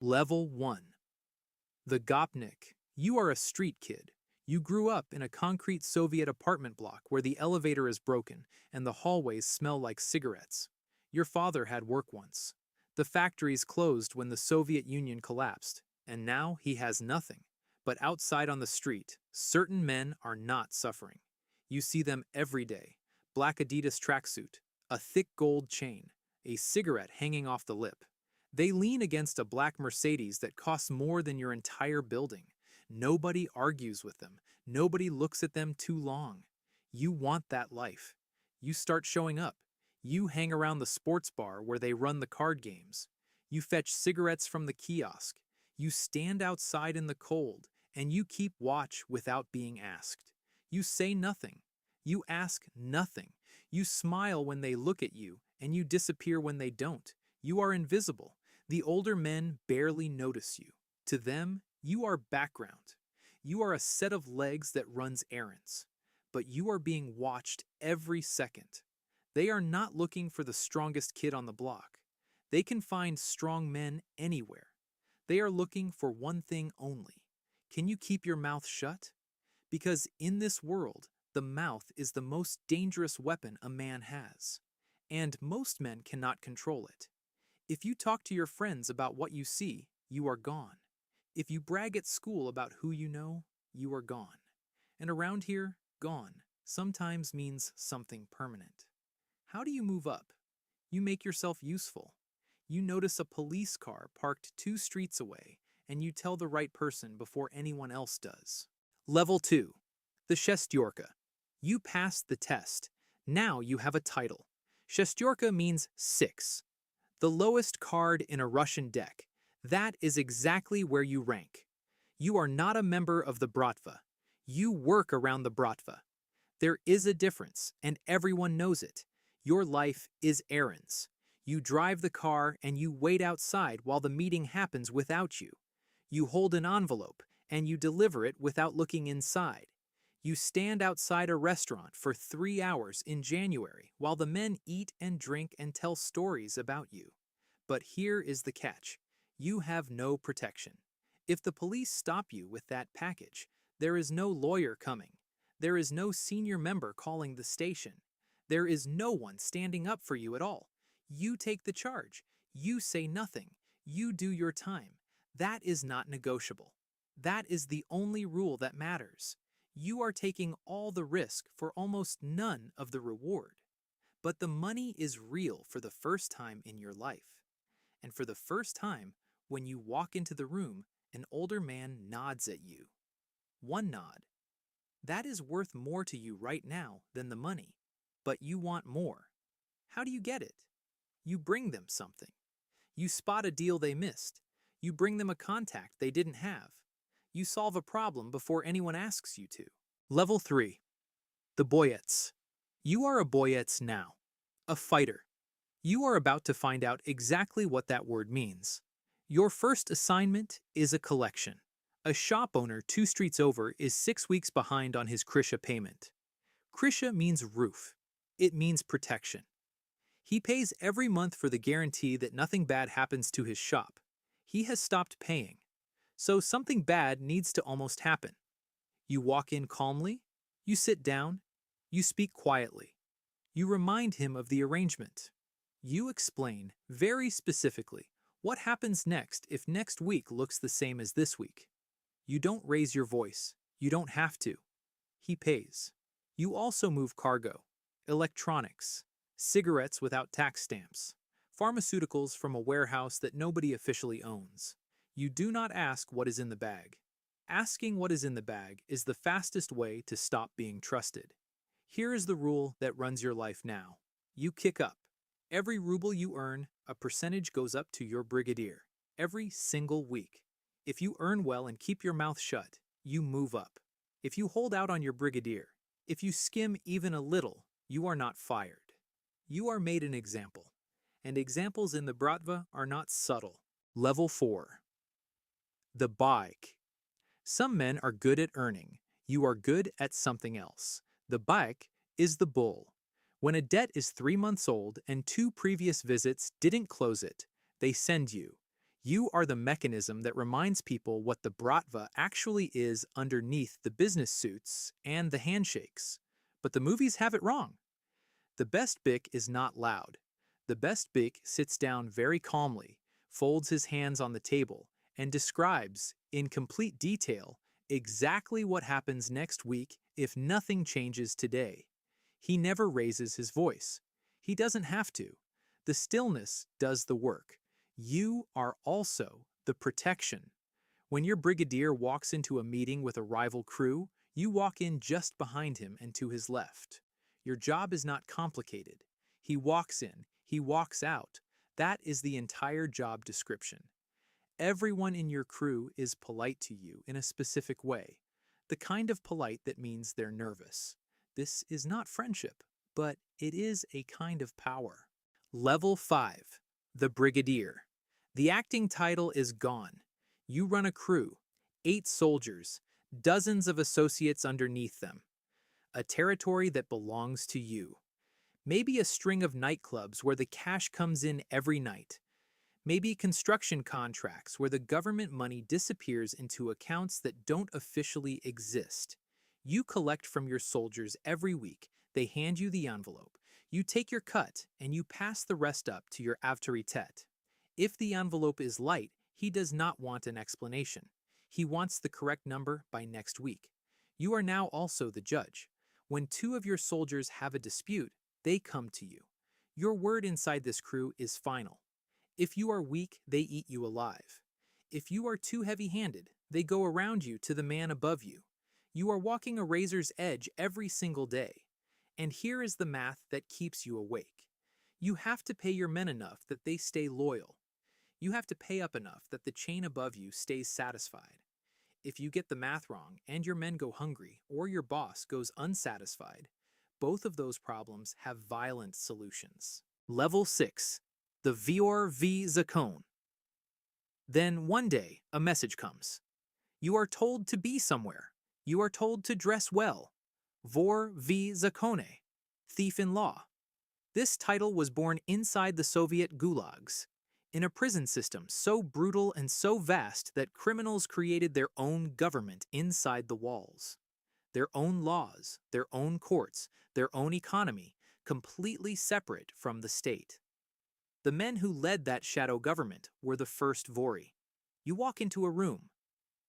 Level 1. The Gopnik. You are a street kid. You grew up in a concrete Soviet apartment block where the elevator is broken and the hallways smell like cigarettes. Your father had work once. The factories closed when the Soviet Union collapsed, and now he has nothing. But outside on the street, certain men are not suffering. You see them every day. Black Adidas tracksuit, a thick gold chain, a cigarette hanging off the lip. They lean against a black Mercedes that costs more than your entire building. Nobody argues with them. Nobody looks at them too long. You want that life. You start showing up. You hang around the sports bar where they run the card games. You fetch cigarettes from the kiosk. You stand outside in the cold, and you keep watch without being asked. You say nothing. You ask nothing. You smile when they look at you, and you disappear when they don't. You are invisible. The older men barely notice you. To them, you are background. You are a set of legs that runs errands. But you are being watched every second. They are not looking for the strongest kid on the block. They can find strong men anywhere. They are looking for one thing only. Can you keep your mouth shut? Because in this world, the mouth is the most dangerous weapon a man has. And most men cannot control it. If you talk to your friends about what you see, you are gone. If you brag at school about who you know, you are gone. And around here, gone sometimes means something permanent. How do you move up? You make yourself useful. You notice a police car parked 2 streets away, and you tell the right person before anyone else does. Level 2. The Shestyorka. You passed the test. Now you have a title. Shestyorka means 6. The lowest card in a Russian deck. That is exactly where you rank. You are not a member of the Bratva. You work around the Bratva. There is a difference, and everyone knows it. Your life is errands. You drive the car and you wait outside while the meeting happens without you. You hold an envelope and you deliver it without looking inside. You stand outside a restaurant for 3 hours in January while the men eat and drink and tell stories about you. But here is the catch. You have no protection. If the police stop you with that package, there is no lawyer coming. There is no senior member calling the station. There is no one standing up for you at all. You take the charge. You say nothing. You do your time. That is not negotiable. That is the only rule that matters. You are taking all the risk for almost none of the reward. But the money is real for the first time in your life. And for the first time, when you walk into the room, an older man nods at you. One nod. That is worth more to you right now than the money. But you want more. How do you get it? You bring them something. You spot a deal they missed. You bring them a contact they didn't have. You solve a problem before anyone asks you to. Level 3. The Boyets. You are a Boyets now. A fighter. You are about to find out exactly what that word means. Your first assignment is a collection. A shop owner 2 streets over is 6 weeks behind on his Krisha payment. Krisha means roof. It means protection. He pays every month for the guarantee that nothing bad happens to his shop. He has stopped paying. So something bad needs to almost happen. You walk in calmly, you sit down, you speak quietly. You remind him of the arrangement. You explain very specifically what happens next if next week looks the same as this week. You don't raise your voice. You don't have to. He pays. You also move cargo, electronics, cigarettes without tax stamps, pharmaceuticals from a warehouse that nobody officially owns. You do not ask what is in the bag. Asking what is in the bag is the fastest way to stop being trusted. Here is the rule that runs your life now. You kick up. Every ruble you earn, a percentage goes up to your brigadier. Every single week. If you earn well and keep your mouth shut, you move up. If you hold out on your brigadier, if you skim even a little, you are not fired. You are made an example. And examples in the Bratva are not subtle. Level 4. The bike. Some men are good at earning. You are good at something else. The bike is the bull. When a debt is 3 months old and 2 previous visits didn't close it, they send you. You are the mechanism that reminds people what the Bratva actually is underneath the business suits and the handshakes. But the movies have it wrong. The best Bick is not loud. The best Bick sits down very calmly, folds his hands on the table, and describes, in complete detail, exactly what happens next week if nothing changes today. He never raises his voice. He doesn't have to. The stillness does the work. You are also the protection. When your brigadier walks into a meeting with a rival crew, you walk in just behind him and to his left. Your job is not complicated. He walks in, he walks out. That is the entire job description. Everyone in your crew is polite to you in a specific way, the kind of polite that means they're nervous. This is not friendship, but it is a kind of power. Level 5. The Brigadier. The acting title is gone. You run a crew, 8 soldiers, dozens of associates underneath them. A territory that belongs to you. Maybe a string of nightclubs where the cash comes in every night. Maybe construction contracts where the government money disappears into accounts that don't officially exist. You collect from your soldiers every week. They hand you the envelope. You take your cut and you pass the rest up to your Avtoritet. If the envelope is light, he does not want an explanation. He wants the correct number by next week. You are now also the judge. When 2 of your soldiers have a dispute, they come to you. Your word inside this crew is final. If you are weak, they eat you alive. If you are too heavy-handed, they go around you to the man above you. You are walking a razor's edge every single day. And here is the math that keeps you awake. You have to pay your men enough that they stay loyal. You have to pay up enough that the chain above you stays satisfied. If you get the math wrong and your men go hungry or your boss goes unsatisfied, both of those problems have violent solutions. Level 6. The Vor v Zakone. Then one day, a message comes. You are told to be somewhere. You are told to dress well. Vor v Zakone. Thief in law. This title was born inside the Soviet gulags, in a prison system so brutal and so vast that criminals created their own government inside the walls. Their own laws, their own courts, their own economy, completely separate from the state. The men who led that shadow government were the first Vori. You walk into a room.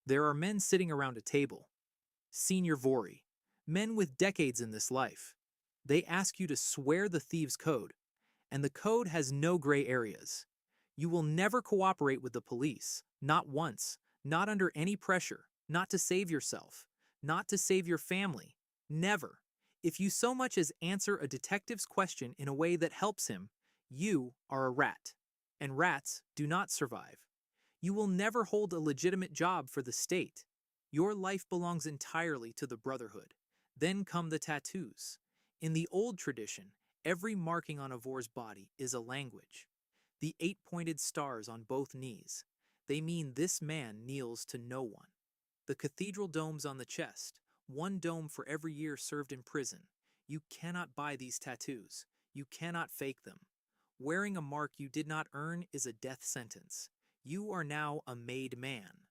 There are men sitting around a table. Senior Vori, men with decades in this life. They ask you to swear the thieves' code, and the code has no gray areas. You will never cooperate with the police, not once, not under any pressure, not to save yourself, not to save your family, never. If you so much as answer a detective's question in a way that helps him, you are a rat, and rats do not survive. You will never hold a legitimate job for the state. Your life belongs entirely to the Brotherhood. Then come the tattoos. In the old tradition, every marking on a Vor's body is a language. The 8-pointed stars on both knees, they mean this man kneels to no one. The cathedral domes on the chest, 1 dome for every year served in prison. You cannot buy these tattoos. You cannot fake them. Wearing a mark you did not earn is a death sentence. You are now a made man.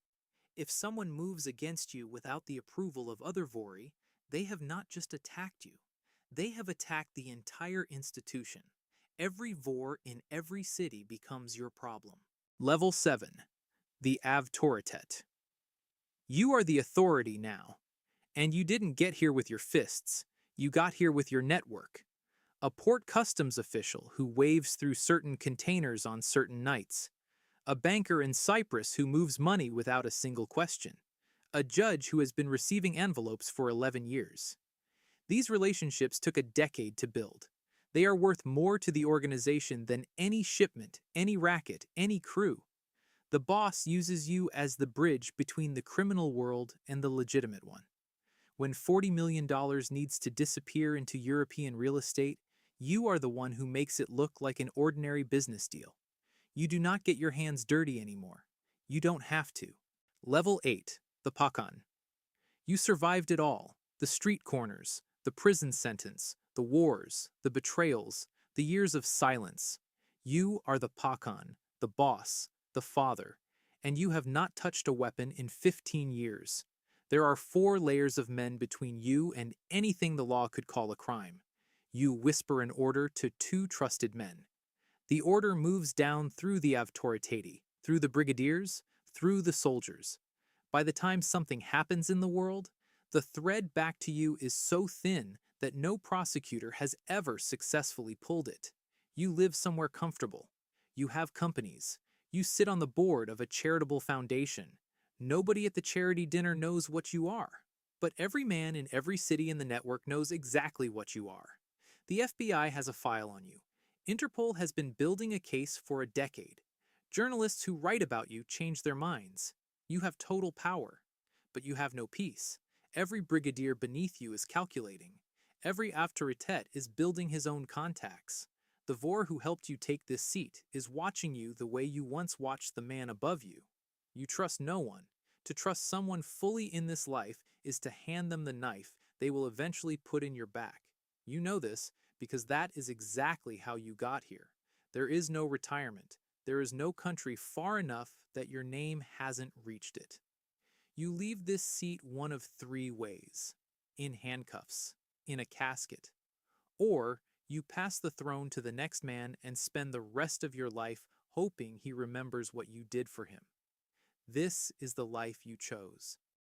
If someone moves against you without the approval of other Vori, they have not just attacked you. They have attacked the entire institution. Every Vor in every city becomes your problem. Level 7. The Avtoritet. You are the authority now. And you didn't get here with your fists. You got here with your network. A port customs official who waves through certain containers on certain nights. A banker in Cyprus who moves money without a single question. A judge who has been receiving envelopes for 11 years. These relationships took a decade to build. They are worth more to the organization than any shipment, any racket, any crew. The boss uses you as the bridge between the criminal world and the legitimate one. When $40 million needs to disappear into European real estate, you are the one who makes it look like an ordinary business deal. You do not get your hands dirty anymore. You don't have to. Level 8. The Pakhan. You survived it all. The street corners, the prison sentence, the wars, the betrayals, the years of silence. You are the Pakhan, the boss, the father, and you have not touched a weapon in 15 years. There are 4 layers of men between you and anything the law could call a crime. You whisper an order to 2 trusted men. The order moves down through the Avtoritet, through the brigadiers, through the soldiers. By the time something happens in the world, the thread back to you is so thin that no prosecutor has ever successfully pulled it. You live somewhere comfortable. You have companies. You sit on the board of a charitable foundation. Nobody at the charity dinner knows what you are. But every man in every city in the network knows exactly what you are. The FBI has a file on you. Interpol has been building a case for a decade. Journalists who write about you change their minds. You have total power. But you have no peace. Every brigadier beneath you is calculating. Every Avtoritet is building his own contacts. The Vor who helped you take this seat is watching you the way you once watched the man above you. You trust no one. To trust someone fully in this life is to hand them the knife they will eventually put in your back. You know this because that is exactly how you got here. There is no retirement. There is no country far enough that your name hasn't reached it. You leave this seat one of 3 ways: in handcuffs, in a casket, or you pass the throne to the next man and spend the rest of your life hoping he remembers what you did for him. This is the life you chose.